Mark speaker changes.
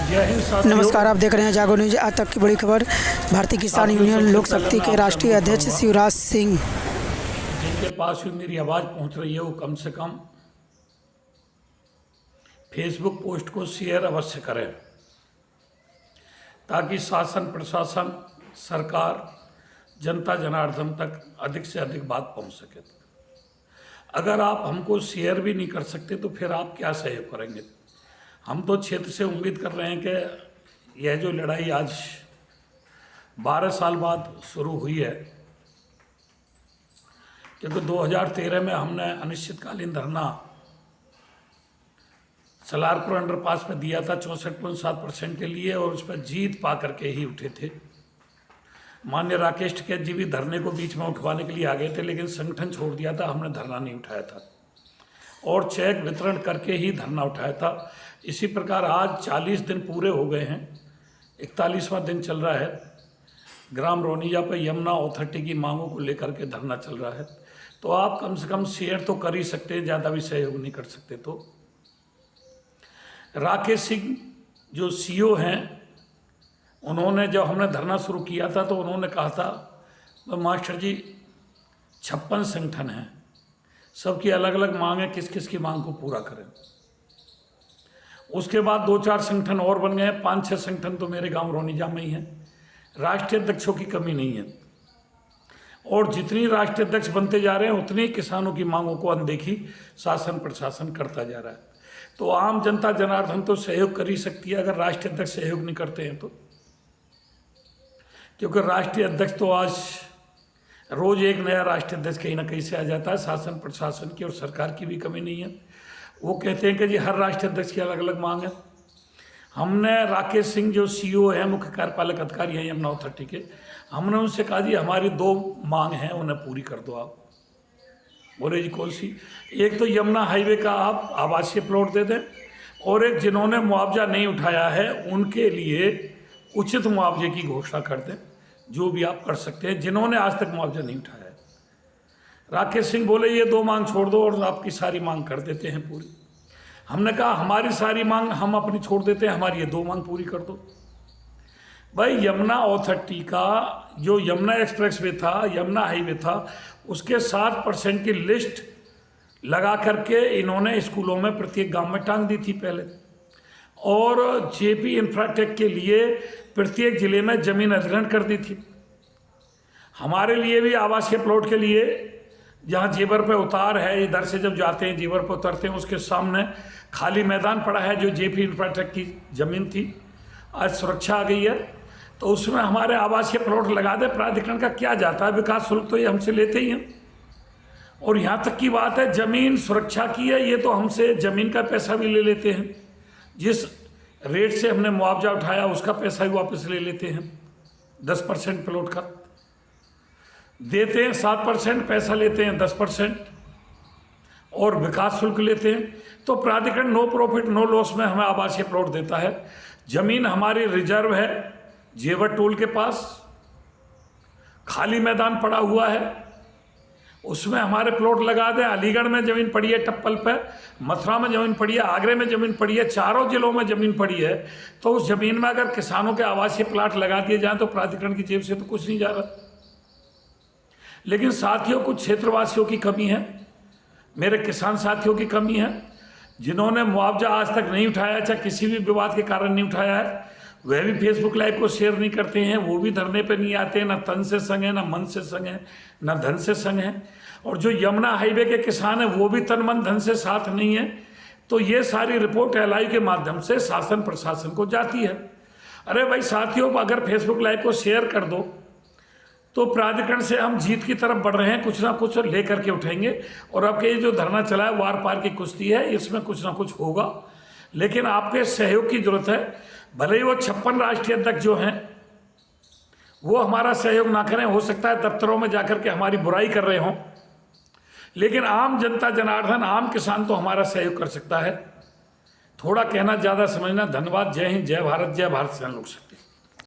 Speaker 1: जय हिंद साथियों।
Speaker 2: नमस्कार, आप देख रहे हैं जागो न्यूज। आज तक की बड़ी खबर। भारतीय किसान यूनियन लोक शक्ति के राष्ट्रीय अध्यक्ष शिवराज सिंह,
Speaker 1: जिनके पास भी मेरी आवाज़ पहुंच रही है, वो कम से कम फेसबुक पोस्ट को शेयर अवश्य करें, ताकि शासन, प्रशासन, सरकार, जनता जनार्दन तक अधिक से अधिक बात पहुंच सके। अगर आप हमको शेयर भी नहीं कर सकते तो फिर आप क्या सहयोग करेंगे? हम तो क्षेत्र से उम्मीद कर रहे हैं कि यह जो लड़ाई आज 12 साल बाद शुरू हुई है, क्योंकि 2013 में हमने अनिश्चितकालीन धरना सलारपुर अंडरपास में दिया था 64.7% के लिए, और उस पर जीत पा करके ही उठे थे। माननीय राकेश टिकैत जी भी धरने को बीच में उठवाने के लिए आ गए थे, लेकिन संगठन छोड़ दिया था, हमने धरना नहीं उठाया था और चेक वितरण करके ही धरना उठाया था। इसी प्रकार आज 40 दिन पूरे हो गए हैं, 41वां दिन चल रहा है। ग्राम रोनिया पर यमुना अथॉरिटी की मांगों को लेकर के धरना चल रहा है। तो आप कम से कम शेयर तो कर ही सकते हैं, ज़्यादा भी सहयोग नहीं कर सकते। तो राकेश सिंह जो सीईओ हैं, उन्होंने जब हमने धरना शुरू किया था तो उन्होंने कहा था, मास्टर जी 56 संगठन हैं, सबकी अलग अलग मांग है, किस किस की मांग को पूरा करें। उसके बाद 2-4 संगठन और बन गए, 5-6 संगठन तो मेरे गांव रोनिजा में ही हैं। राष्ट्रीय अध्यक्षों की कमी नहीं है, और जितनी राष्ट्रीय अध्यक्ष बनते जा रहे हैं उतनी किसानों की मांगों को अनदेखी शासन प्रशासन करता जा रहा है। तो आम जनता जनार्दन तो सहयोग कर ही सकती है, अगर राष्ट्रीय अध्यक्ष सहयोग नहीं करते हैं तो। क्योंकि राष्ट्रीय अध्यक्ष तो आज रोज एक नया राष्ट्रीय अध्यक्ष कहीं ना कहीं से आ जाता है। शासन प्रशासन की और सरकार की भी कमी नहीं है। वो कहते हैं कि जी हर राष्ट्रीय अध्यक्ष की अलग अलग मांग है। हमने राकेश सिंह जो सीईओ है, मुख्य कार्यपालक अधिकारी हैं यमुना अथॉरिटी के, हमने उनसे कहा जी हमारी 2 मांग हैं, उन्हें पूरी कर दो आप। बोले जी कौन सी? एक तो यमुना हाईवे का आप आवासीय प्लॉट दे दें, और एक जिन्होंने मुआवजा नहीं उठाया है उनके लिए उचित मुआवजे की घोषणा कर दें, जो भी आप कर सकते हैं, जिन्होंने आज तक मुआवजा नहीं उठाया है। राकेश सिंह बोले ये 2 मांग छोड़ दो और आपकी सारी मांग कर देते हैं पूरी। हमने कहा हमारी सारी मांग हम अपनी छोड़ देते हैं, हमारी ये 2 मांग पूरी कर दो। भाई यमुना अथॉरिटी का जो यमुना एक्सप्रेस वे था, यमुना हाईवे था, उसके 7% की लिस्ट लगा करके इन्होंने स्कूलों में प्रत्येक गांव में टांग दी थी पहले, और जेपी इंफ्राटेक के लिए प्रत्येक जिले में जमीन अधिग्रहण कर दी थी। हमारे लिए भी आवासीय प्लॉट के लिए, जहाँ जेवर पे उतार है, इधर से जब जाते हैं जेवर पे उतरते हैं, उसके सामने खाली मैदान पड़ा है जो जेपी इंफ्राटेक की जमीन थी। आज सुरक्षा आ गई है तो उसमें हमारे आवासीय प्लॉट लगा दे। प्राधिकरण का क्या जाता है, विकास शुल्क तो ये हमसे लेते ही हैं। और यहाँ तक की बात है, जमीन सुरक्षा की है, ये तो हमसे जमीन का पैसा भी ले लेते हैं। जिस रेट से हमने मुआवजा उठाया उसका पैसा भी वापस ले लेते हैं। 10% प्लॉट का देते हैं, 7% पैसा लेते हैं, 10% और विकास शुल्क लेते हैं। तो प्राधिकरण नो प्रॉफिट नो लॉस में हमें आवासीय प्लॉट देता है। जमीन हमारी रिजर्व है जेवर टोल के पास, खाली मैदान पड़ा हुआ है, उसमें हमारे प्लॉट लगा दें। अलीगढ़ में ज़मीन पड़ी है टप्पल पे, मथुरा में ज़मीन पड़ी है, आगरे में ज़मीन पड़ी है, चारों जिलों में ज़मीन पड़ी है। तो उस ज़मीन में अगर किसानों के आवासीय प्लाट लगा दिए जाएं तो प्राधिकरण की जेब से तो कुछ नहीं जा रहा। लेकिन साथियों, कुछ क्षेत्रवासियों की कमी है, मेरे किसान साथियों की कमी है, जिन्होंने मुआवजा आज तक नहीं उठाया, चाहे किसी भी विवाद के कारण नहीं उठाया है, वह भी फेसबुक लाइव को शेयर नहीं करते हैं, वो भी धरने पे नहीं आते हैं। ना तन से संग है, ना मन से संग है, ना धन से संग है। और जो यमुना हाईवे के किसान हैं वो भी तन मन धन से साथ नहीं है। तो ये सारी रिपोर्ट एलआई के माध्यम से शासन प्रशासन को जाती है। अरे भाई साथियों, अगर फेसबुक लाइव को शेयर कर दो तो प्राधिकरण से हम जीत की तरफ बढ़ रहे हैं, कुछ ना कुछ लेकर के उठेंगे। और अब के ये जो धरना चला है वार पार की कुश्ती है, इसमें कुछ ना कुछ होगा, लेकिन आपके सहयोग की जरूरत है। भले ही वो 56 राष्ट्रीय अध्यक्ष जो हैं वो हमारा सहयोग ना करें, हो सकता है दफ्तरों में जाकर के हमारी बुराई कर रहे हों, लेकिन आम जनता जनार्दन, आम किसान तो हमारा सहयोग कर सकता है। थोड़ा कहना ज़्यादा समझना। धन्यवाद। जय हिंद, जय भारत, जय भारत से लोक शक्ति।